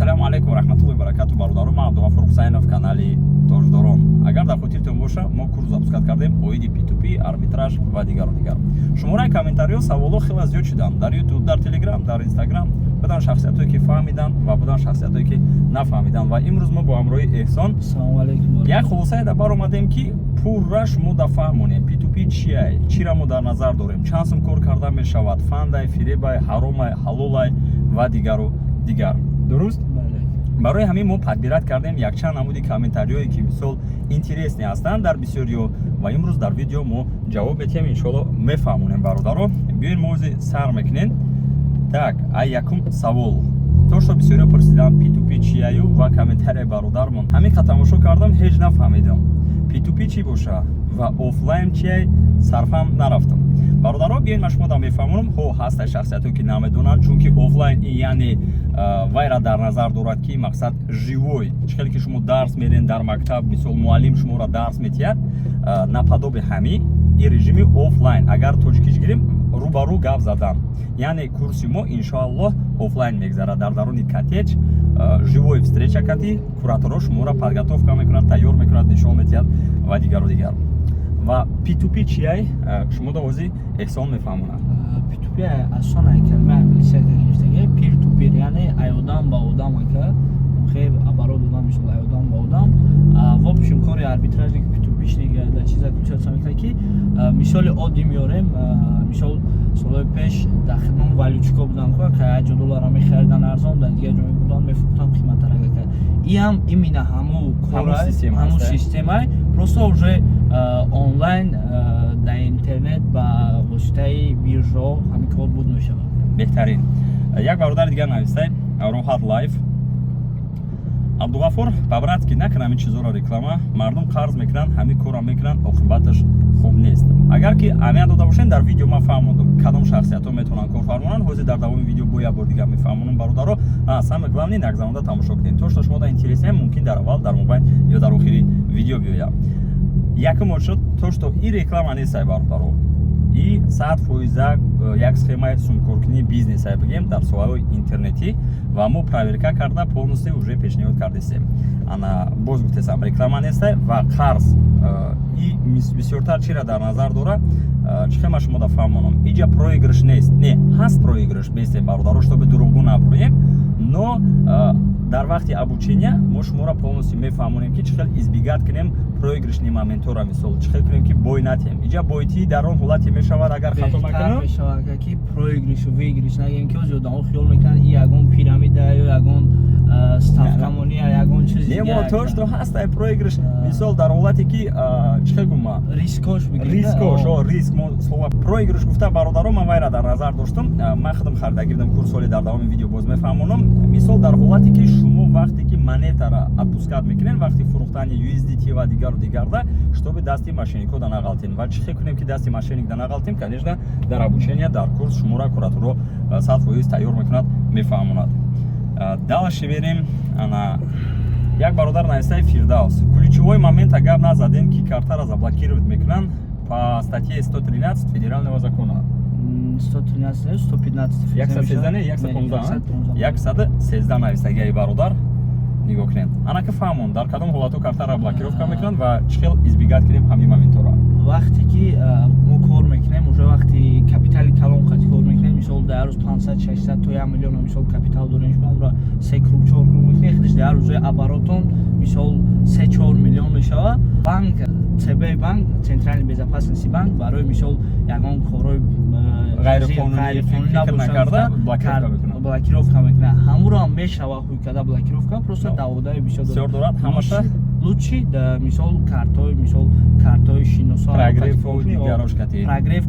Ассалому алейкум ва рахматуллоҳи ва баракатуҳ бародарон. Ман Абдуғафур Ҳусайнов, канали Тоҷдорон. Агар дар хотиртон боша, мо курс запускат кардем оиди P2P, арбитраж ва дигару дигар. Шумораи комментариҳо, саволҳо хеле зиёд шуданд дар YouTube, дар Telegram, дар Instagram. Будан шахсиятое ки фаҳмидан ва будан шахсиятое ки нафаҳмидан. Ва имрӯз мо бо ҳамроҳи Эҳсон Ассалому алейкум. як хулосае дар бар омадем ки пурра шумо да фаҳмонем P2P чие, чиро мо дар назар дорем, чанд сум кор карда мешавад, фандай, фиребай, ҳаромай, ҳалолай ва дигару дигар. Дуруст? Барои ҳамин мо подбират кардем якчанд намуди комментариҳое ки мисол интересни ҳастанд дар бисёриҳо ва имрӯз дар видео мо ҷавоб метиҳем, иншоалло мефаҳмонем бародаро. Биёед мо ози сар мекунем. Так, ай якум савол. То што бисёриҳо пурсиданд P2P чияю ва комментарияи бародармон ҳамин қа тамошо кардам, ҳеҷ нафаҳмидам. P2P чи боша ва офлайн чияй сарфам нарафтам. Бародаро биёед ма шумо да мефаҳмонам, ҳастаи шахсиятое ки намедонанд, чунки офлайн яъне вайра дар назар дорад ки мақсад живой, чӣ хеле ки шумо дарс мерен дар мактаб, мисол муаллим шуморо дарс метиҳад, наподоби ҳамин и режими офлайн. Агар тоҷикиш гирем, рӯбарӯ гап задан, яъне курси мо иншоаллоҳ офлайн мегзарад дар даруни коттедж, живой встреча кати кураторо шуморо подготовка мекунад, тайёр мекунад, нишон метиҳад ва дигару дигар. ва P2P чияй шумо да ози Эҳсон мефаҳмонад. P2P асон ай калимаи англисия гирифтаги peer to peer, яъне ай одам ба одам ака хел оборот одам мисол ай одам ба одам. В общем кори арбитражи P2P шнига да чиза ключа мекунад ки мисоли одди меорем, мисол солҳои пеш дар хидмат валючка будан ка $1 мехаридан арзон, дар дигар ҷо мебурдан мефурӯхтан қиматарага ка иам имина ҳаму корай ҳаму системай просто уже онлайн дар интернет ба воситаи биржо ҳамин кор буд мешавад. Беҳтарин. Як бародари дигар навистай, Роҳат лайф. Абдуғафур, бабрат ки накунам ин чизоро реклама, мардум қарз мекунанд, ҳамин корро мекунанд, оқибаташ хуб нест. Агар ки аҳамият дода бошем, дар видео ман фаҳмондам кадом шахсиятҳо метавонанд кор фармонанд. Ҳозир дар давоми видео бо як бор дигар мефаҳмонам бародаро. Самое главное нагзаронда тамошо кунед. То, што шумо да интересе, мумкин дар аввал, дар мобайл ё дар охири видео биёяд. Якум шуд, то, што и реклама нест бародаро. И 100% як схемаи сумкоркунии бизнес бигем дар соҳаи интернетӣ ва мо проверка карда полностью уже пешниҳод кардесем. Ана боз гуфтесам реклама нестай ва қарз и бисёртар чиро дар назар дора, чӣ хема шумо да фаҳмонам. Иҷа проигрыш нест. Не, ҳаст проигрыш бестем бародаро, чтобы дурӯғгӯ наброем, но дар вақти обучения мо шуморо полностью мефаҳмонем ки чӣ хел избегат кунем проигрышни моментора, мисол чӣ хел кунем ки бой натиҳем. Иҷа бойтӣ дар он ҳолате мешавад, агар хато накунам мешавад ки проигришу вигриш нагем ки ози одамҳо хиёл мекунанд ин ягон пирамида ё ягон ставкамония ягон чизи дигар. Немо то што ҳаст ай проигриш, мисол дар ҳолате ки чӣ хел гума рискош бигирем. Риск мо слова проигриш гуфта бародаро ман вайра дар назар доштам. Ман худам харидагӣ будам курсоли дар давоми видео боз мефаҳмонам. Мисол дар ҳолате ки шумо вақте ки монетаро отпускат мекунем, вақти фурӯхтани USDT ва дигару дигарда, чтобы дасти мошеннико да нағалтем. Ва чӣ хел кунем ки дасти мошенник да нағалтем? Конечно, дар обучения, дар курс шуморо кураторо 100% тайёр мекунад, мефаҳмонад. Далше берем. Ана як бародар навистай Фирдаус. Ключевой момент гап назадем ки картаро заблокировать мекунанд по статье 113 федерального закона. 113, 115. 113 навистаги ай бародар. Нигоҳ кунед. Ана ки фаҳмон дар кадом ҳолато картаро блокировка мекунанд ва чӣ хел избегат кунем ҳамин моментора. Вақте ки мо кор мекунем, уже вақти капитали калон қати кор мекунем, мисол дар рӯз 500, 600 то 1 миллион мисол капитал дорем, шумо онро 3 круг 4 круг мекунем, худаш дар рӯз оборотон мисол 3-4 миллион мешавад. Банк ЦБ банк, Центральный безопасности банк барои мисол ягон корои ғайриқонунӣ накарда блокировка мекунад. Ҳамуро ҳам мешава ҳуйкада блокировка, просто даводаи бисёр дорад. Ҳамаша лучши да мисол картои шиносо прогрев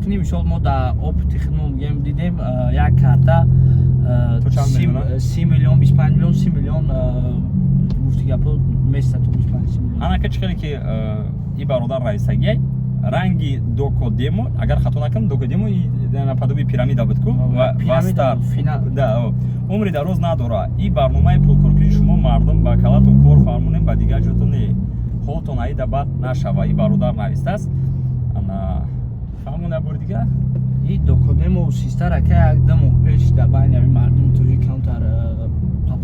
кунӣ. Мисол мо да опити хидмат мегем дидем як карта 30 миллион 25 миллион 30 миллион гуфти гапо места то 25 миллион. Ана ки чӣ хеле ки и бародар раисагиай ранги докодемо, агар хато накунам докодемо наподоби пирамида буд ку ва старт да умри дароз надора. И барномаи пулкоркунии шумо мардум ба калатон кор фармонем, ба дигар ҷотон не ҳолтон аида бад нашава. И бародар навистааст. Ана фаҳмона бор дигар и докодемо систара ка як дамо пеш да байни мардум тоҷикам тар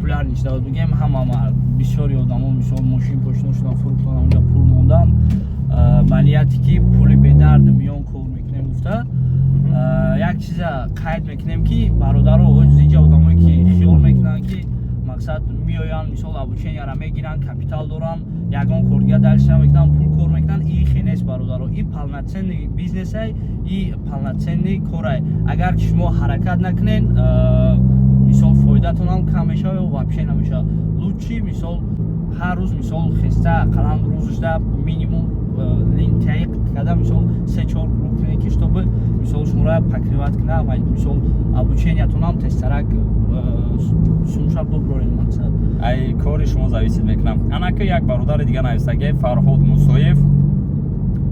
популяр ништа дугем ҳама бисёри одамо мисол мошин почино шудан фурӯхтан онҷа пул мондан ба нияте ки пули бедард миён кор мекунем гуфта як чиза қайд мекунем ки бародаро озиҷа одамое ки хиёл мекунанд ки мақсад меоянд мисол обученияро мегиранд капитал доранд ягон коргия дариша мекунанд пул кор мекунанд и хенест бародаро и полноценный бизнесай и полноценный корай агар ки шумо ҳаракат накунед мисол фоидатонам кам мешава вообще намешава лучши мисол ҳар рӯз мисол хеста қалам рӯзашда минимум лентяи када мисол 3-4 круг кунед ки чтобы мисол шуморо покриват кунад мисол обучениятонам тестарак сумша буброред мақсад ай кори шумо зависид мекунам анака як бародари дигар нависаги Фарҳод Мусоев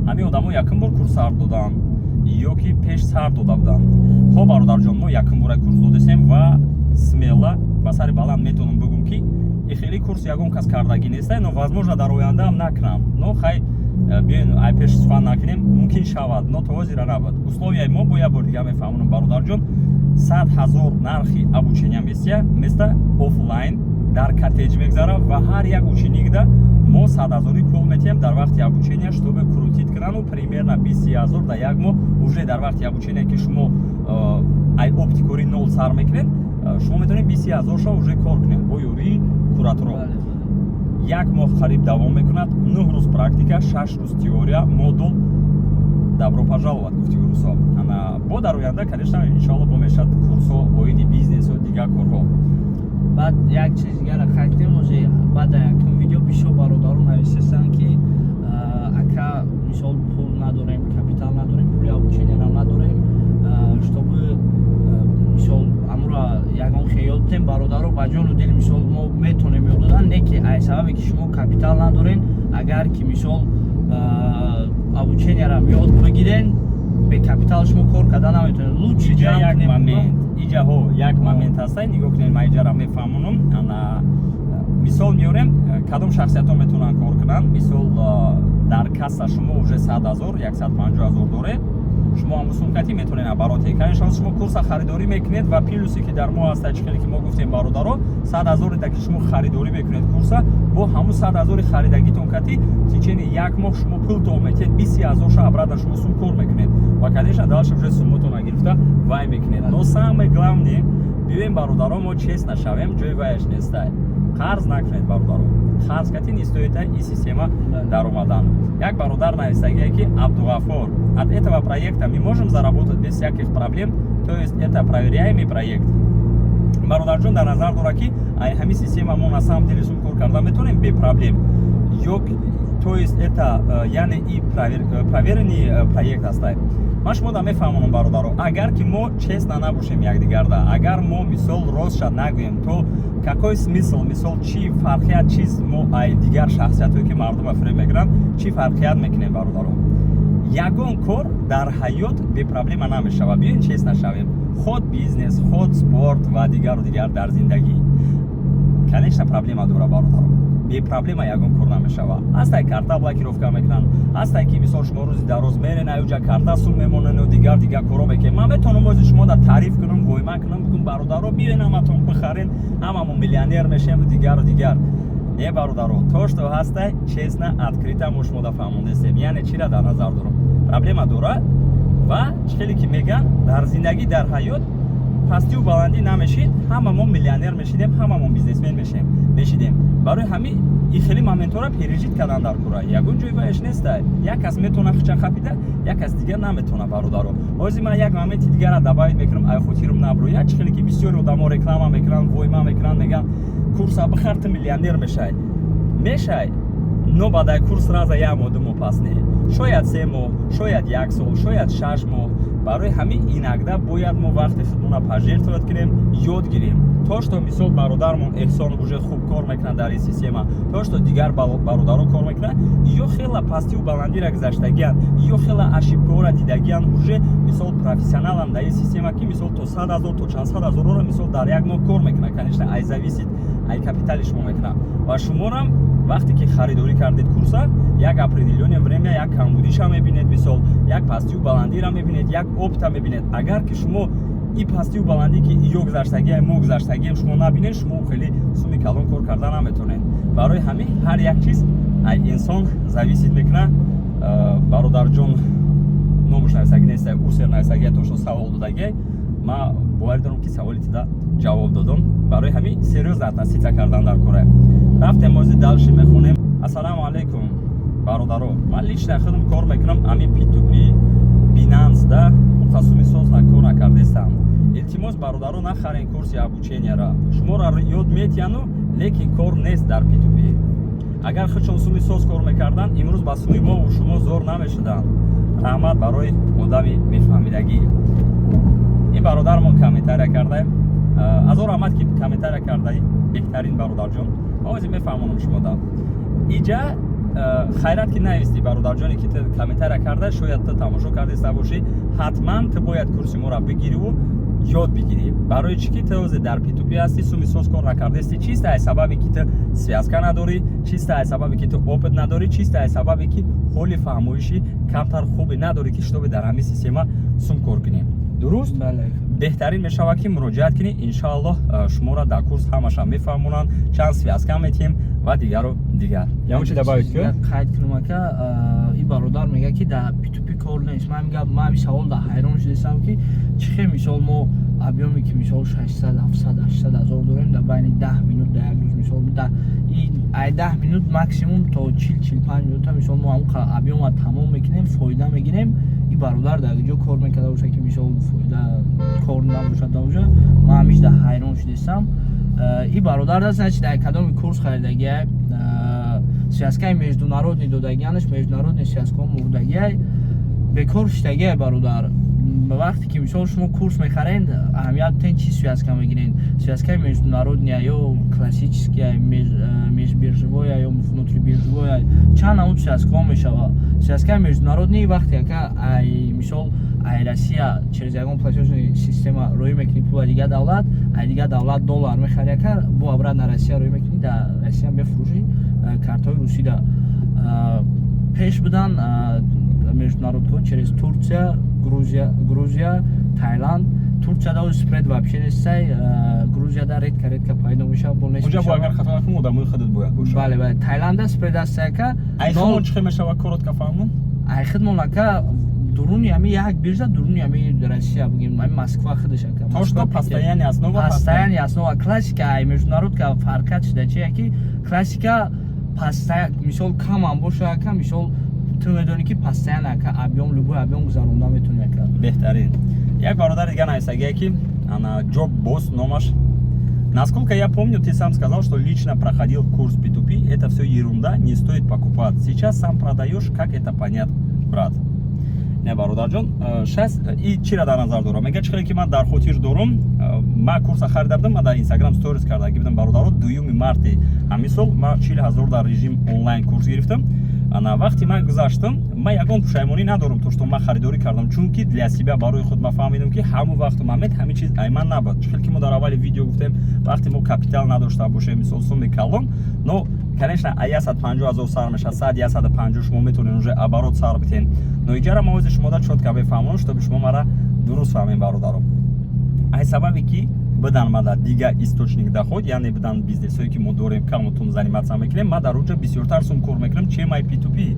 ҳамин одамо якум бор курс сар доданд ё ки пеш сар дода буданд хо бародарҷон мо якум бора курс додисем ва смела ба сари баланд метавонам бигӯм ки ихели курс ягон кас кардаги нестай но возможно дар ояндаам накунам но хай биён ай пеш сухан накунем мумкин шавад но то ҳозира набуд условияи мо бо як бор дига мефаҳмонам бародарҷон 100 000 нархи обучения места офлайн дар коттедж мегзара ва ҳар як ученикда мо 100 000 пул метиҳем дар вақти обучения чтобы крутит кунану примерно 20 000 дар як моҳ уже дар вақти обучения ки шумо ай оптикори нол сар мекунед шумо метавонед 20 000 шо уже кор кунед бо ёрии куратуро як моҳ қариб давом мекунад 9 рӯз практика 6 рӯз теория модул добро пожаловать гуфти рӯзҳо ана бо дар оянда конечно иншоалло бо мешад курсҳо оиди бизнесу дигар корҳо баъд як чиз дигара қайдем озе баъд якум видео бисёр бародарон нависестанд ки ака мисол пул надорем капитал надорем пули обучениярам надорем чтобы мисол амура ягон хеёл дем бародаро ба ҷону дил мисол мо метонем ёд додан не ки ай сабабе ки шумо капитал надорен агар ки мисол обучениярам ёд бигирен бе капитал шумо кор карда наметонед лучши як момент иҷаҳо як момент ҳастай нигоҳ кунед ман иҷара мефаҳмонам ана мисол меорем кадом шахсиятҳо метавонанд кор кунанд мисол дар касса шумо уже 100 000 150 000 доред шумо ҳам сумқати метавонед обороте канед шанс шумо курса харидорӣ мекунед ва плюсе ки дар мо ҳаста чихеле ки мо гуфтем бародаро 100 000 да ки шумо харидорӣ мекунед курса бо ҳамун 100 000 харидагитон кати тичени як моҳ шумо пултон метиҳед 20 000 шо обратно шумо сум кор мекунед ва конечно дальше уже сумматона гирифта вай мекунед но самое главное биёем бародаро мо честно шавем ҷои вайаш нестай қарз накунед бародаро қарз кати нестоита и система даромадан як бародар нависагие ки Абдуғафор от этого проекта мы можем заработать без всяких проблем то есть это проверяемый проект бародарҷон дар назар дора ки ай ҳамин система мо на самом деле сум кор карда метавонем без проблем ё то есть это яъне и проверенный проект ҳастай ман шумода мефаҳмонам бародаро агар ки мо честно набошем якдигарда агар мо мисол ростша нагӯем то какой смысл мисол чӣ фарқият чиз мо ай дигар шахсиятое ки мардума фиреб мегиранд чӣ фарқият мекунем бародаро ягон кор дар ҳаёт бепроблема намешава биёен честно шавем ход бизнес ход спорт ва дигару дигар дар зиндагӣ конечно проблема дора бародаро бепроблема ягон кор намешава ҳастай карта блокировка мекунанд ҳастай ки мисол шумо рӯзи дароз мерен аёҷа карта сум мемонену дигар коро мекунем ман метавонам ози шумода таъриф кунам войма кунам бигум бародаро биёен ҳаматон бихарен ҳамамон миллионер мешем дигару дигар не бародаро то что ҳастай честно открыто мо шумода фаҳмондестем яъне чира дар назар дорам проблема дора ва чихеле ки меган дар зиндагӣ дар ҳаёт пастию баландӣ намешид ҳамамон миллионер мешидем ҳамамон бизнесмен мешидем барои ҳамин ин хеле моментҳоро пережит кардан дар кора ягон ҷои вайш нестай як кас метавона хича хапида як кас дигар наметавона бародаро ҳозир ман як моменти дигара добавит мекунам ай хотирам наброяд чихеле ки бисёри одамо реклама мекунанд войма мекунанд меган курса бихар ту миллионер мешай но баъдаи курс раза як моҳ ду моҳ пас не шояд 3 моҳ шояд 1 сол шояд 6 моҳ барои ҳамин инагда бояд мо вақти худмона пожертвовать кунем ёд гирем то что мисол бародармон эҳсон уже хуб кор мекунад дар ин система то что дигар бародаро кор мекунад ё хела пастию баландира гузаштагиян ё хела ошибкаҳоро дидагиян уже мисол профессионалам дар ин система ки мисол то 100 000 то чанд 100 000 мисол дар як моҳ кор мекунад конечно ай зависит ай капитали шумо мекунад ва шуморам вақте ки харидорӣ кардед курса як определённое время як камбудиша мебинед мисол як пастию баландира мебинед як опта мебинед агар ки шумо این پستی و بلندی که یا گذشتگی ما گذشتگی شما نبینید شما خیلی سومی کلان کار کردن نمیتونین. برای همین هر یک چیز ای انسان зависит میکنه. برادر جون номуш нависаги нест, усер нависаги то, что савол додаги, ма бовар дорам ки саволи тида ҷавоб додам. Барои ҳамин серьёзно относиться кардан дар кора. Рафтем мози далши мехонем. Ассалому алейкум бародаро. Ман лично худам кор мекунам ами P2P Binance да мухассими соз на кор накардестам. Илтимос бародаро нахарин курси обученияра. Шуморо ёд метияну, лекин кор нест дар P2P. Агар худшон суми соз кор мекардан, имрӯз ба суми мо ва шумо зор намешудан. Раҳмат барои одами мефаҳмидагӣ. Ин бародармон комментария карда. Азор раҳмат ки комментария кардаи беҳтарин бародарҷон. Мо ози мефаҳмонам шумода. Иҷа хайрат ки нависти бародарҷоне ки ту комментария карда, шояд ту тамошо кардаиста бошӣ, ҳатман ту бояд курси моро бигириву ёд бигирӣ. Барои чӣ ки ту озе дар P2P ҳастӣ, суми соз кор накардаисти, чист ай сабаби ки ту связка надорӣ, чист ай сабаби ки ту опит надорӣ, чист ай сабаби ки ҳоли фаҳмоиши камтар хубе надорӣ ки шутобе дар ҳамин система сум кор кунӣ. Дуруст? Бале. Беҳтарин мешавад ки муроҷиат кунӣ. Иншааллоҳ шуморо дар курс ҳамаша мефаҳмонанд, чанд связка метиҳем ва дигару дигар. Ямо чи добавить ки? Қайд кунам ака, ин бародар мега ки дар P2P кор нест. Ман мегам, ман савол дар ҳайрон шудам ки чихе мисол мо объёме ки мисол 600, 700, 800 ҳазор дорем дар байни 10 минут дар як рӯз мисол дар ай 10 минут максимум то 40-45 минута мисол мо ҳамон объёма тамом мекунем, фоида мегирем. ин бародар дар ҷо кор мекарда боша ки мисол фоида кор набошад дар оҷа. Ман ҳамиш дар ҳайрон шудам. ин бародар даст чи дар кадоми курс харидагия связкаи международни додагианаш, международни связка мурдагия бекор шудагия бародар. Вақте ки мисол шумо курс мехарен, аҳамият тен чи связка мегирен? Связкаи международния ё классическая, межбиржевая ё внутрибиржевая, чанд намуд связка мешава. Связкаи международни вақте ака ай мисол ай Россия через ягон платежная система роӣ мекунӣ пула дигар давлат, ай дигар давлат доллар мехари ака, бо обрат на Россия роӣ мекунӣ, дар Россия мефурӯшӣ картҳои русида. Пеш будан международҳо через Турция, Грузия, Таиланд. Турцияда оз спред вообще нестай, Грузияда редка пайдо мешавад, бо нест. Оҷа бо агар хато накунам одамои худат бояд бошад. Бале, Таиланда спред астай ака. Ай худмон чихе мешавад коротка фаҳмон? Ай худмон ака дуруни ами як биржа, дуруни ами Россия бигем, ами Москва худаш ака. То что постояние основа? Постояние основа классика, ай международка фарқат шуда чи яки классика постоянно мисол кам ам боша ака, мисол ту медонӣ ки постоянно ака объём любой объём гузаронда метунӣ ака. Беҳтарин. Як бародар дигар нависагия ки ана Job Boss номаш. Насколько я помню, ты сам сказал, что лично проходил курс P2P. Это все ерунда, не стоит покупать. Сейчас сам продаешь, как это понять, брат? Не, бародарҷон, шас и чира дар назар дорам. Мега чихеле ки ман дар хотир дорам, ма курса харидардам, ма дар Instagram stories кардаги будам бародаро 2 марти. Амисол ма 40,000 дар режим онлайн курс гирифтам. Ана вақти ман гузаштам, ман ягон пушаймонӣ надорам то, что ман харидорӣ кардам, чунки для себя барои худ ман фаҳмидам ки ҳамон вақту момент ҳамин чиз ай ман набуд. Чихел ки мо дар аввали видео гуфтем, вақти мо капитал надошта бошем, мисол суми калон, но конечно ай 150,000 сар мешавад, 100-150 шумо метавонед уже оборот сар битен. Но иҷара мо ози шумо да чотка мефаҳмонам, чтобы шумо мара дуруст фаҳмем бародаро. Ай сабаби ки бидан ма дар дигар источник доход, яъне бидан бизнесое ки мо дорем, камотун заниматься мекунем, ма дар оҷа бисёртар сум кор мекунам, чем ай P2P.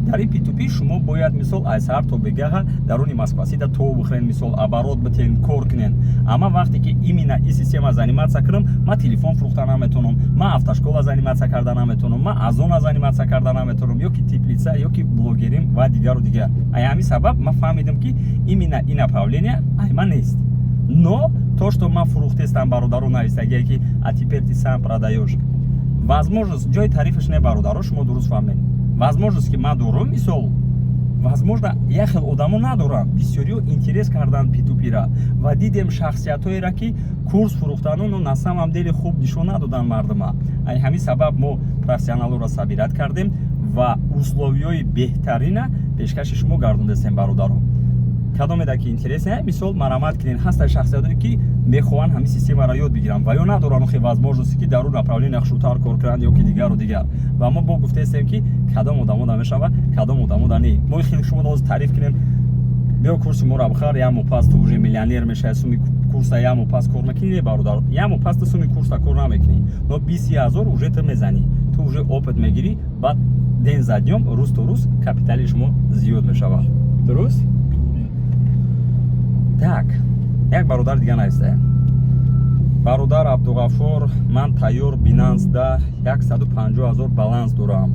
Дар ин P2P шумо бояд мисол ай сар то бегаҳа даруни Москва сида то бихӯрен, мисол оборот битен, кор кунен. Ама вақте ки именно ин система заниматься кунам, ма телефон фурӯхта наметавонам, ма автошкола заниматься карда наметавонам, ма азона заниматься карда наметавонам, ё ки теплица, ё ки блогерим ва дигару дигар. Ай ҳамин сабаб ма фаҳмидам ки именно ин направление ай ма нест. Но то, что ма фурӯхтестам бародару нависагия ки а теперь ты сам продаешь. Возможность ҷои тарифаш не бародаро, шумо дуруст фаҳмед. Возможность ки ма дорам, мисол возможно як хел одамо надорам, бисёриё интерес кардан P2P-ра ва дидем шахсиятоеро ки курс фурӯхтану на самом деле хуб нишон надодан мардума. Ай ҳамин сабаб мо профессионалоро сабират кардем ва условиёи беҳтарина пешкаши шумо гардондестем бародаро. Кадомеда ки интересне, мисол марамат кунен, ҳаста шахсияте ки мехоҳанд ҳамин системаро ёд бигиранд ва ё надоранд хе возможности ки дар он направление хушутар кор кунанд ё ки дигару дигар. Ва мо бо гуфтестем ки кадом одамо да мешава, кадом одамо да не. Мо хеле шумо ноз тариф кунем, биё курси моро бихар, ямо пас ту уже миллионер мешавӣ, суми курса ямо пас кор мекунӣ, бародар, ямо пас ту суми курса кор намекунӣ, но 20,000 уже ту мезанӣ, ту уже опыт мегирӣ, баъд ден за днём, рӯз то рӯз капитали шумо зиёд мешавад. Дуруст? Так, як бародар дига нависта. Бародар Абдуғаффор, ман тайёр Binance-да 150,000 баланс дорам.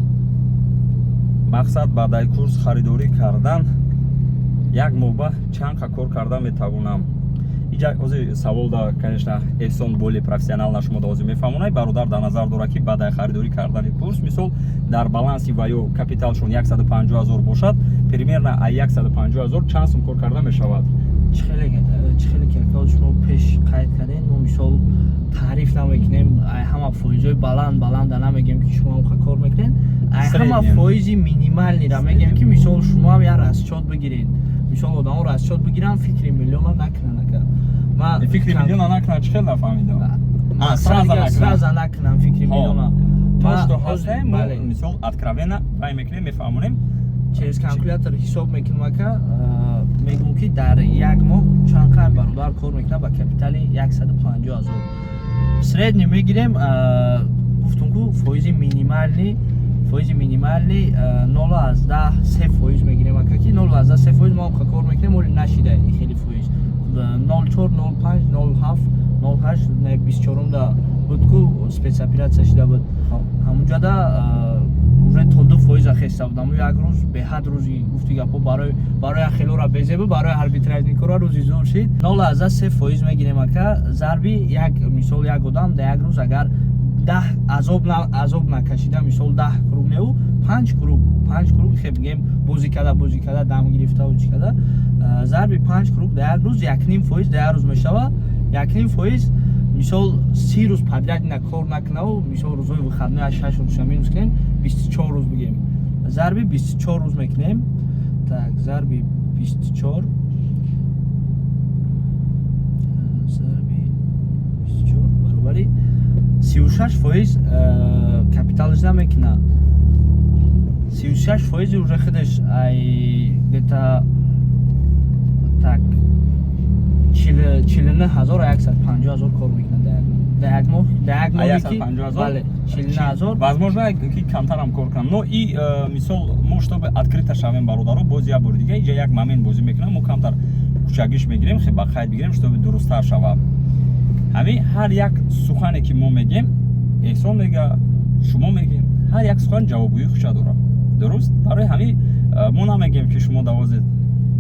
Мақсад баъдаи курс харидорӣ кардан, як моҳ чанқа кор кардан метавонам. Иҷа ҳозир саволда, конечно, эҳсон боли профессионал на шумо ҳозир мефаҳмонад. Бародар дар назар дора ки баъдаи харидорӣ кардани курс, мисол дар баланси ва ё капиталшон 150,000 бошад, примерно аз 150,000 чанд сум кор карда мешавад? چه خیلی که شما پیش قید کردین ما مثال تعریف نمیکنیم همه فایزهای بلند نمیگیم که شما هم کار میکنین همه فایزی مینیمال نیره میگیم که مثال شما هم یه رسچات بگیرید مثال آدم ها رسچات بگیرن فکری میلیون ها نکنن فکری میلیون ها نکنن چه خیلی نفهمیدم سرازه نکنن فکری میلیون ها то, что ҳастем, мо мисол откровенно вай мекунем, мефаҳмонем. Через калькулятор ҳисоб мекунем ака, мегӯм ки дар як моҳ чанд қайм бародар кор мекунам ба капитали 150,000. Средни мегирем, гуфтум ку фоизи минимални 0,10 3% мегирем ака ки 0,10 3% мо кор мекунем, оли нашида ин хеле фоиз 0,4 0,5 0,7 0,8 не 24 буд ку спецоперация шуда буд ҳамунҷода уже то 2% хеста будам як рӯз беҳад рӯзи гуфти гапо барои хелора безебу барои арбитражникора рӯзи зур шид 0,3% мегирем ака зарби як мисол як одам да як рӯз агар 10 азоб накашида мисол 10 круг неу 5 круг хеб гем бозӣ када дам гирифтаву чӣ када зарби 5 круг да як рӯз 1,5% да як рӯз мешава 1,5% мисол 30 рӯз подряд ина кор накунаву мисол рӯзҳои выходной аз 6 рӯз минус кунем 24 рӯз бигем зарби 24 рӯз мекунем так зарби 24 баробари 36% капитализа мекуна 36% уже худаш ай где-то так 49,150 кор мекунад да як моҳ бале 49,000 возможно ки камтарам кор кунам, но и мисол мо чтобы открыто шавем бародаро боз як бори дига иҷа як момент бозӣ мекунам, мо камтар кучагиш мегирем, хе ба қайд бигирем, чтобы дурусттар шавад. Ҳамин ҳар як сухане ки мо мегем, эҳсон мега, шумо мегем, ҳар як сухан ҷавобгӯи худша дорад. Дуруст? Барои ҳамин мо намегем ки шумо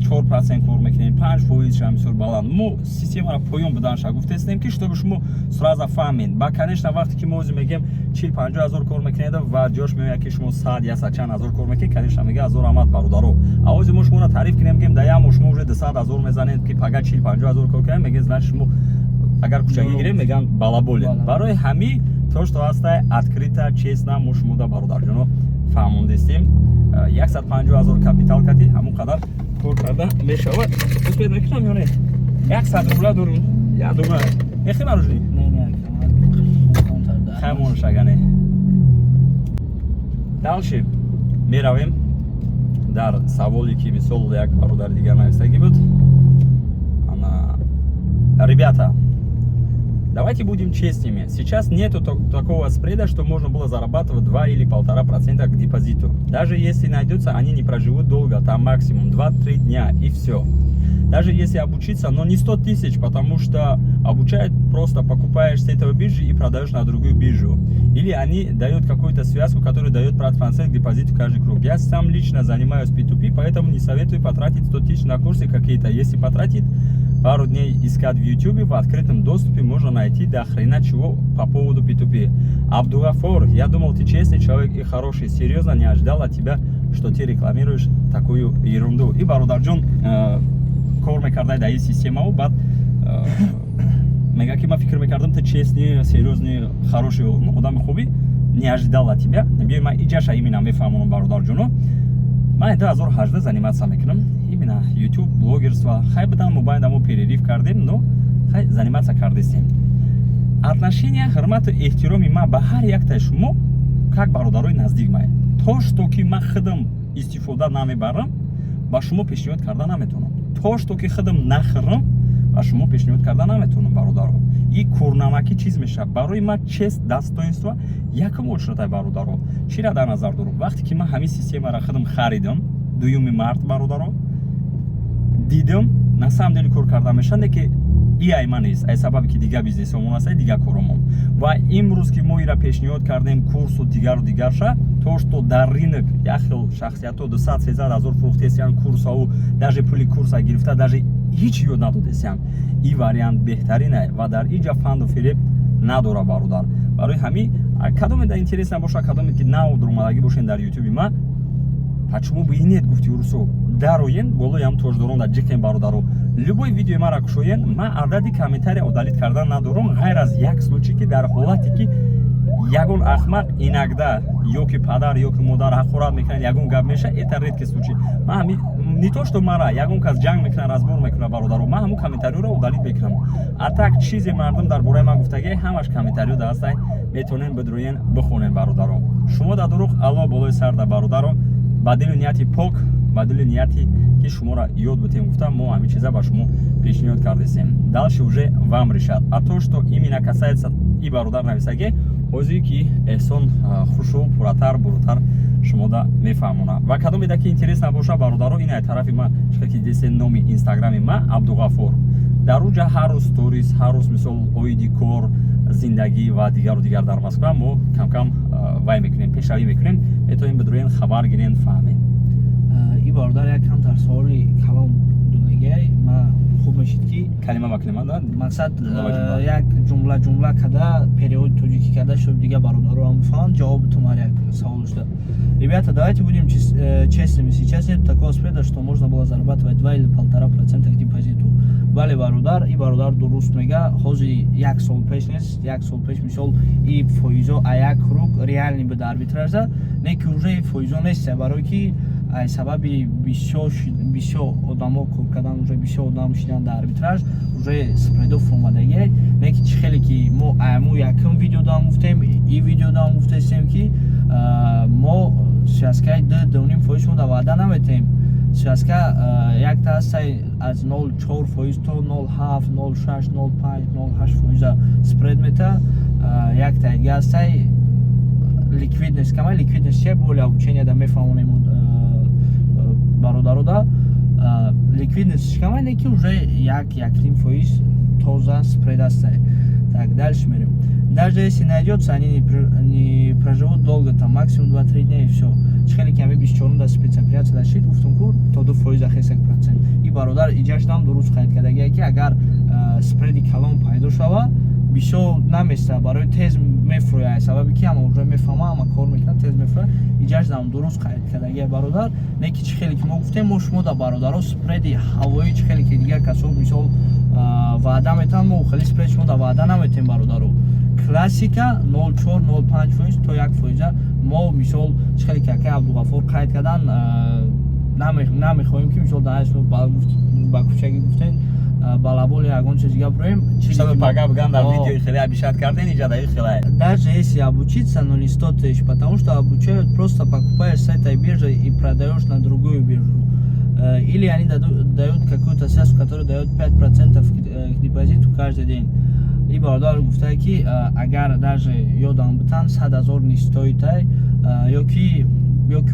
4% кор мекунем, 5% шам мисол баланд. Мо системаро поён буданша гуфтестем ки чтобы шумо сразу фаҳмед. Ба конечно вақте ки мо ози мегем 40-50,000 кор мекунед ва ҷош меояд ки шумо 100-100,000 кор мекунед, конечно мега азор омад бародаро. А ози мо шуморо тариф кунем мегем да ямо шумо уже 200,000 мезанед ки пага 40-50,000 кор кунем, мегем значит шумо агар кучаги гирем меган балаболе. Барои ҳами то, что ҳастай открыто, честно мо шумода бародарҷоно фаҳмондестем. 150,000 капитал кати ҳамон қадар кор карда мешавад. Успед мекунам ё не? 100 рубля дорум. Я думаю, мехи маружни? не хамон шагане. Далши меравем дар саволе ки мисол як бародар дига навистагӣ буд. Ана ребята, давайте будем честными. Сейчас нету такого спреда, что можно было зарабатывать 2 или 1,5% к депозиту. Даже если найдется, они не проживут долго, там максимум 2-3 дня и все. Даже если обучиться, но не 100 тысяч, потому что обучают просто покупаешь с этого биржи и продаешь на другую биржу. Или они дают какую-то связку, которая дает процент к депозиту каждый круг. Я сам лично занимаюсь P2P, поэтому не советую потратить 100 тысяч на курсы какие-то. Если потратить пару дней искать в YouTube, в открытом доступе можно найти до хрена чего по поводу P2P. Абдуғаффор, я думал, ты честный человек и хороший. Серьезно не ожидал от тебя, что ты рекламируешь такую ерунду. И бародарджон кор мекардай да ин системао, баъд мега ки ман фикр мекардам ты честный, серьезный, хороший одами хуби, не ожидал от тебя. Биёй ман иҷаша именно мефаҳмонам бародарҷоно. Ман 2018 заниматься мекунам. Именно YouTube, блогерство. Хай бутан мобайн дамо перерыв кардем, но хай заниматься кардестем. Отношения, хурмату эҳтироми ман ба ҳар яктаи шумо как бародарои наздик май. То, что ки ман худам истифода намебарам, ба шумо пешниҳод карда наметавонам. то что ки худам нахрам ва шумо пешниҳод карда наметавонам бародаро. И курнамаки чиз меша барои ман чест достоинство якум очратай бародаро. Чира дар назар дорам вақте ки ман ҳамин системаро худам харидам дуюми март бародаро дидам на самом деле кор карда мешане ки и ай ман нест ай сабаби ки дига бизнесомон аст дига коромон ва имрӯз ки мо ира пешниҳод кардем курсу дигару дигарша то что дар рынок як хел шахсиятҳо 200-300 ҳазор фурӯхтесиян курсаву даже пули курса гирифта даже ҳеч ёд надодесиян и вариант беҳтарин ай ва дар иҷа фанду фиреб надора бародар барои ҳамин кадоме да интерес набоша кадоме ки наодурмадагӣ бошен дар ютуби ман почему бы и нет гуфти урусо дароен болоям тождорон да ҷиқем бародаро любой видеои маро кушоен ман адади комментария удалит кардан надорам ғайр аз як случай ки дар ҳолате ки ягон ахмақ инагда ё ки падар ё ки модар ҳақорат мекунад ягон гап меша это редкий случай ман не то что мара ягон кас ҷанг мекунад разбор мекунад бародаро ман ҳамун комментариёро удалит мекунам а так чизе мардум дар бораи ман гуфтагӣ ҳамаш комментариё дастай метавонен бидроен бихонен бародаро шумо да дуруғ алло болои сар да бародаро ба дили нияти пок ба дили нияти ки шуморо ёд бутем гуфтам мо ҳамин чиза ба шумо пешниҳод кардесем дальше уже вам решат а то что именно касается и бародар нависаге ҳозир ки эҳсон хушу пурратар бурутар шумо да мефаҳмона ва кадом еда ки интерес набоша бародаро ин ай тарафи ман чиқа ки десен номи инстаграми ман абдуғаффор дар уҷа ҳар рӯз сторис ҳар рӯз мисол оиди кор зиндагӣ ва дигару дигар дар москва мо кам вай мекунем пешравӣ мекунем метавонем бидроен хабар гирен фаҳмем и бародар як кам дар суоли калом дунгай ма хуб мешид ки калима ба калима да мақсад як ҷумла када перевод тоҷикӣ када шоб дига бародаро ҳам бифаҳманд ҷавоби тумар як савол шуда ребята давайте будем честными сейчас нет такого спреда что можно было зарабатывать 2 или 1,5% к депозиту бале бародар и бародар дуруст мега ҳозир як сол пеш нест як сол пеш мисол и фоизо а як круг реальный буда арбитражда не ки уже фоизо нест барои ки ай сабаби бисёр одамо кор кардан уже бисёр одам шидан дар арбитраж уже спредов омадагӣ не ки чӣ хеле ки мо айму якум видео дам гуфтем и видео дам гуфтестем ки мо связкаи 2.5% да ваъда наметем связка якта ҳастай аз 0.4% то 0.7 0.6 0.5 0.8% спред мета якта дига ҳастай ликвидность кама ликвидность чия боли обучения да мефаҳмонем бародаро да ликвидность кама не ки уже 1-1,5% тоза спред ҳастай так дальше мерем даже если найдется они не проживут долго там максимум 2-3 дня и все чхели ки ами 24 да спецоперация дашид гуфтум ку то 2% ахесак процент и бародар иҷашдам дуруст хаид кардагия ки агар спреди калон пайдо шава бисёр наместа барои тез мефурӯяд сабаби ки ама уже мефаҳма ама кор мекунад тез мефурӯяд иҷашдам дуруст хаид кардагия бародар не ки чӣ хеле ки мо гуфтем мо шумо да бародаро спреди ҳавоӣ чӣ хеле ки дигар касо мисол ваъда метавон мо хеле спред шумо да ваъда наметем бародаро классика 0.4-0.5% то 1% мо мисол чӣ хеле ки акай абдуғаффор қайд кардан намехоҳем ки мисол ба кӯчагӣ гуфтен балабол ягон чиз дига броем чтобы пага бган дар видеои хеле обещат карден иҷадаи хеле даже если обучиться но не стоит потому что обучают просто покупаешь с этой биржи и продаешь на другую биржу или они дают какую-то связку которая дает 5% к депозиту каждый день и бародар гуфтае ки агар даже ёдам бутан 100 000 не стоит ё ки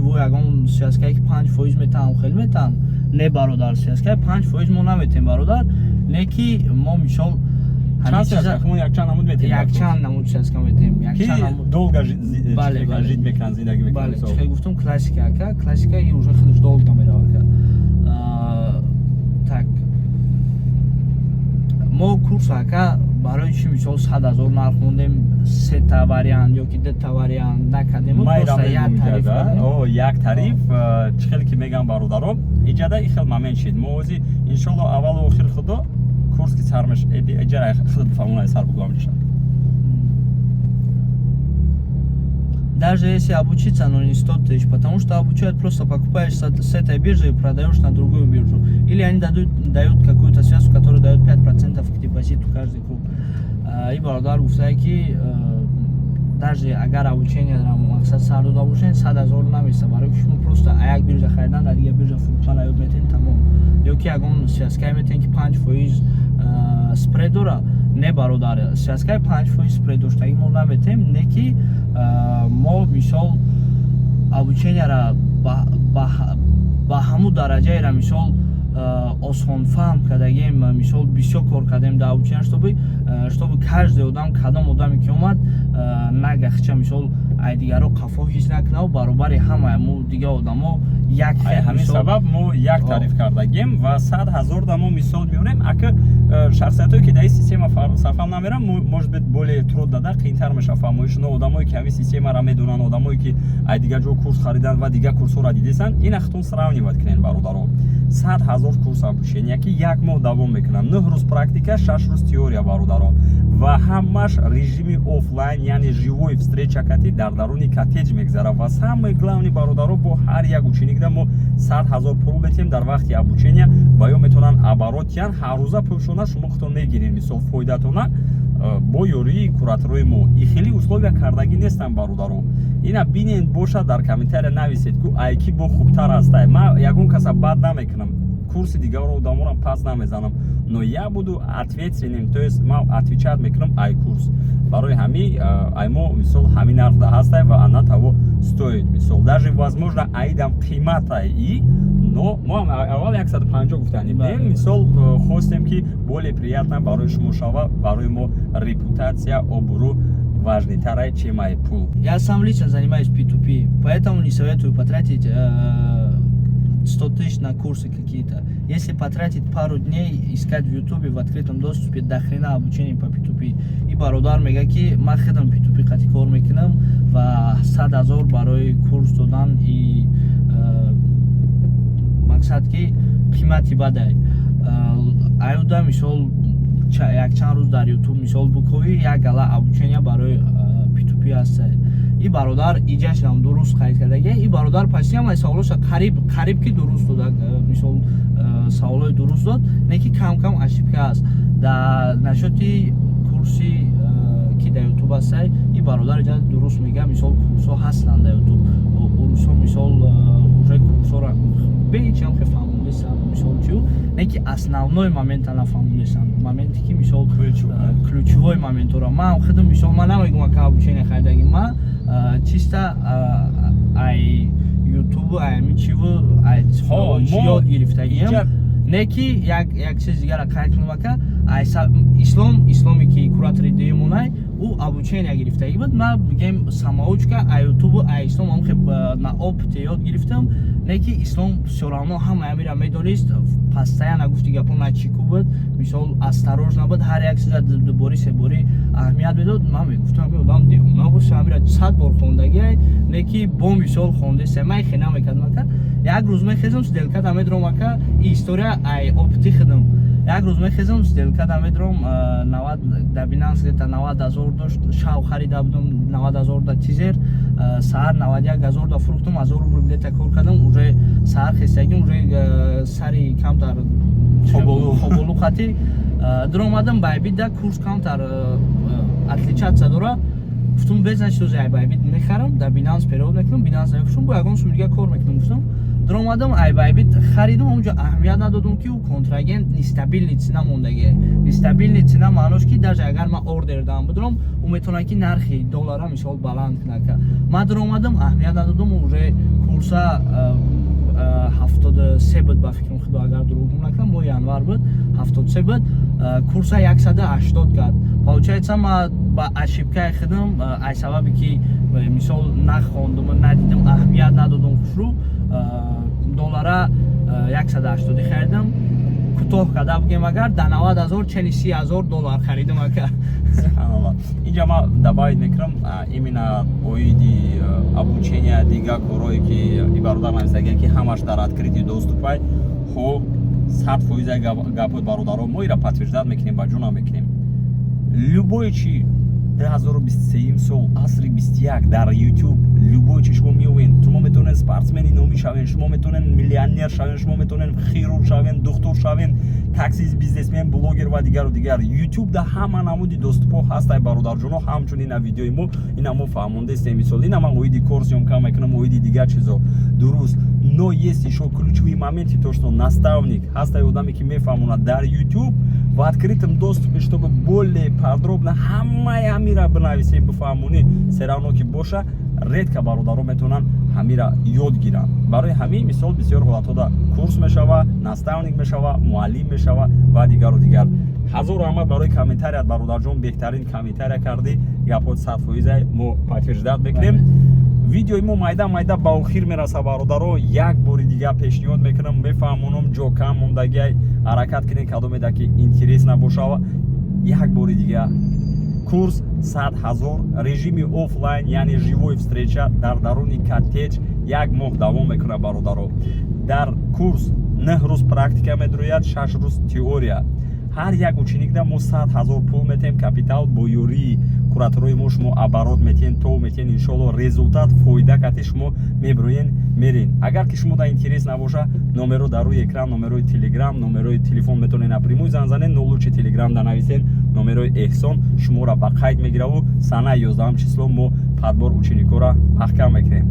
во ягон связкае ки 5% метавам хел метавам не бародар связкае 5% мо наметем бародар не ки мо мисол якчанд намуд связка метем долго жит мекунанд зиндагӣ мекунанд чихел гуфтам классика ака классика и уже хелеш долго мерава ака так мо курс ака барои чӣ мисол 100 000 нарх мондем 3 та вариант ё ки 2 та вариант накардем просто як тариф чӣ хеле ки мегам бародаро иҷада и хел момент шид мо ҳозир иншолло аввалу охир худо курс ки сар меш иҷара худо фаҳмонаи сар бугам меша даже если обучиться но не стоит потому что обучают просто покупаешь с этой биржи и продаешь на другую биржу или они дают какую-то связку которая дает 5% к депозиту каждый круг и бародар гуфтае ки даже агар обучение мақсад сар дода бошен 100,000 наместа, барои ки шумо просто як биржа харидан дар дигар биржа фурӯхтан аёд метавонед тамом. Ё ки ягон связкай метавонед ки 5% спред дора, не бародар, связкай 5% спред доштаги мо наметем, не ки мо мисол обучениера ба ҳамун дараҷаера мисол осон фаҳм кардагем, мисол бисёр кор кардем дар обучения, чтобы каждый одам, кадом одаме ки омад нагахча мисол ай дигаро қафо ҳис накунаву баробари ҳамаи мо дигар одамо як ҳамин сабаб мо як тариф кардагем ва 100,000 да мо мисол меорем. Ака шахсиятое ки дар ин система сафам намерам, может быть более труд дада қиинтар мешава фаҳмоиш, но одамое ки ҳамин системаро медонанд, одамое ки ай дигар ҷо курс хариданд ва дигар курсҳоро дидесанд, ин ахтон сравнивать кунед бародаро. 100,000 курс обучения ки як моҳ давом мекунанд, 9 рӯз практика, 6 рӯз теория бародаро, ва ҳамаш режими офлайн, яъне живой встреча кати дар даруни коттедж мегзара. ва самое главное бародаро, бо ҳар як ученикда мо 100,000 пул метем дар вақти обучения ва ё метавонанд оборотян ҳар рӯза пулшона шумо худтон мегиред, мисол фоидатона бо ёрии кураторои мо. И хеле условия кардагӣ нестанд бародаро. Ина бинен бошад дар комментария нависед ку ай ки бо хубтар астай. Ман ягон каса бад намекунам, курси дигаро одамонам пас намезанам, но я буду ответственным, то есть ман отвечать мекунам ай курс. Барои ҳами ай мо мисол ҳамин нарх да ҳастай ва она того стоит. Мисол даже возможно айдам қиматай и, но мо аввал 150 гуфтанем, мисол хостем ки более приятно барои шумо шава, барои мо репутация, обру важнитарая, чем ай пул. Я сам лично занимаюсь P2P, поэтому не советую потратить 100 тысяч на курсы какие-то. Если потратить пару дней, искать в YouTube в открытом доступе до хрена обучение по P2P. И бародар мега ки ман худам P2P қати кор мекунам ва 100,000 барои курс додан и мақсад ки қимати бадай. Аюда мисол якчанд рӯз дар YouTube мисол букови як гала обучение барои P2P аст. И бародар иҷашам дуруст қайд кардаги, и бародар паси ҳамаи саволоша қариб ки дуруст дода, мисол саволои дуруст дод, не ки кам ошибка аст. Да нашоти курси ки дар YouTube астай, и бародар иҷа дуруст мега, мисол курсҳо ҳастанд дар YouTube. Урусо мисол уже курсҳоро беичам ки фаҳмондесанд, мисол чу, не ки основной момента нафаҳмондесанд, моменте ки мисол ключевой моментро. Ман худам мисол ман намегӯям ки обучение хардаги, ман чисто ай YouTube ай чиво ай ёд гирифтагиам, не ки як чиз дигара қайд кунам ка ай исломе ки куратори деимонай у обучение гирифтаги буд. Ман бигем самоучка ай YouTube ай ислом ам хеб на опыте ёд гирифтам, не ки ислом всё равно ҳама амира медонист, постоянно гуфти гапо начику буд, мисол осторожно буд, ҳар як чиза дубори себори аҳамият медод. Ман мегуфтам ки одам девона боша, амира 100 бор хондаги, не ки бо мисол хондасе май хена мекардам ка як рӯз мехезам сделката медром ка история ай опыти худам. Як рӯз мехезам сделката медром 90 да Binance где-то 90,000 дошт, шав харида будам 90,000 да тизер, саҳар 91,000 да фурӯхтам, 1000 рубл где-то кор кардам, уже саҳар хестагим, уже сари камтар хоболу қати дромадам байбит да курс камтар отличаться дора. Гуфтам безан чизе ай байбит мехарам, да Binance перевод мекунам, Binance намефурӯшам, бо ягон сум дига кор мекунам. Гуфтам дромадам ай байбит харидам, онҷо аҳамият надодам ки у контрагент нестабилни цена мондаги. Нестабилни цена маънош ки даже агар ман ордер дам бидром, у метавонад ки нархи доллара мисол баланд куна. Ман дромадам аҳамият надодам, уже курса 73 буд ба фикрам, худо агар дуруғ накунам, мо январ буд, 73 буд, курса 180 кард. Получается ман ба ошибкаи худам ай сабаби ки мисол нахондум, надидам, аҳамият надодам хушрӯ, доллара 180 харидам, кӯтоҳ карда бигем агар да 90,000 чени 30,000 доллар харидам ака. Субҳаналлоҳ. Инҷа ман добавить мекунам именно оиди обучения дига корое ки бародар намисаген ки ҳамаш дар открытый доступай, хо 100% гапои бародаро мо ира подтверждат мекунем, ба ҷунам мекунем. Любое чи 2023 сол асри 21 дар YouTube любой чи шумо меовен, шумо метавонед спортсмени номӣ шавен, шумо метавонед миллионер шавен, шумо метавонед хирург шавен, духтур шавен, таксист, бизнесмен, блогер ва дигару дигар. YouTube да ҳама намуди доступҳо ҳастай бародарҷоно, ҳамчунин ин видеои мо ина мо фаҳмондастем. Мисол ина ман оиди кор съёмка мекунам, оиди дигар чизо. Дуруст, но есть ещё ключевые моменты, то что наставник ҳастай одаме ки мефаҳмонад дар YouTube в открытом доступе, чтобы более подробно ҳамаи ҳамира бинависем, бифаҳмонӣ, все равно ки боша, редко бародаро метавонанд ҳамира ёд гиранд. Барои ҳамин мисол бисёр ҳолатҳода курс мешава, наставник мешава, муаллим мешава ва дигару дигар. ҳазор раҳмат барои комментарият бародарҷон, беҳтарин комментария карди, гапҳои 100% мо подтверждат мекунем. видеои мо майда ба охир мераса бародаро. Як бори дигар пешниҳод мекунам, мефаҳмонам ҷо кам мондагиай, ҳаракат кунед кадомеда ки интерес набошава. Як бори дигар курс 100 000, режими офлайн, яъне живой встреча дар даруни коттедж 1 моҳ давом мекунад бародаро. Дар курс 9 рӯз практика медурояд, 6 рӯз теория. ҳар як ученикда мо 100 000 пул метем капитал, бо ёрии кураторои мо шумо оборот метен, то метен, иншоалло результат фоида кати шумо мебироен мерин. Агар ки шумо да интерес набоша, номеро дар рӯи экран, номерои телеграм, номерои телефон метавонед напрямую зан занед, нолучи телеграм да нависен, номерои эҳсон шуморо ба қайд мегираву санаи 11 число мо падбор ученикора маҳкам мекунем.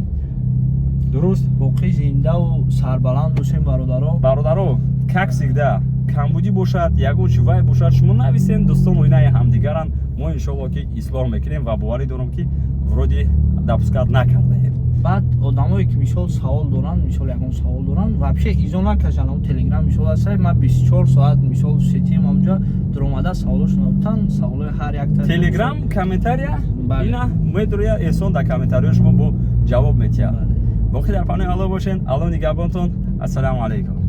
Дуруст? боқӣ зиндаву сарбаланд бошем бародаро. Бародаро, как всегда, камбудӣ бошад, ягон чи вай бошад, шумо нависен, дӯстон оинаи ҳамдигаранд, мо иншоалло ки ислоҳ мекунем ва боварӣ дорам ки вроди допускат накардаем. баъд одамое ки мисол савол доранд, мисол ягон савол доранд, вообще изо накашанд, телеграм мисол ҳастай, ман 24 соат мисол сетим ҳамҷа дуромада саволошон оптан, саволои ҳар якта Телеграм комментария Бале. ина медроя эҳсон дар комментариҳо шумо бо ҷавоб метиҳад. Бале. боқӣ дар панои Аллоҳ бошен. Аллоҳ нигаҳбонтон. Ассалому алайкум.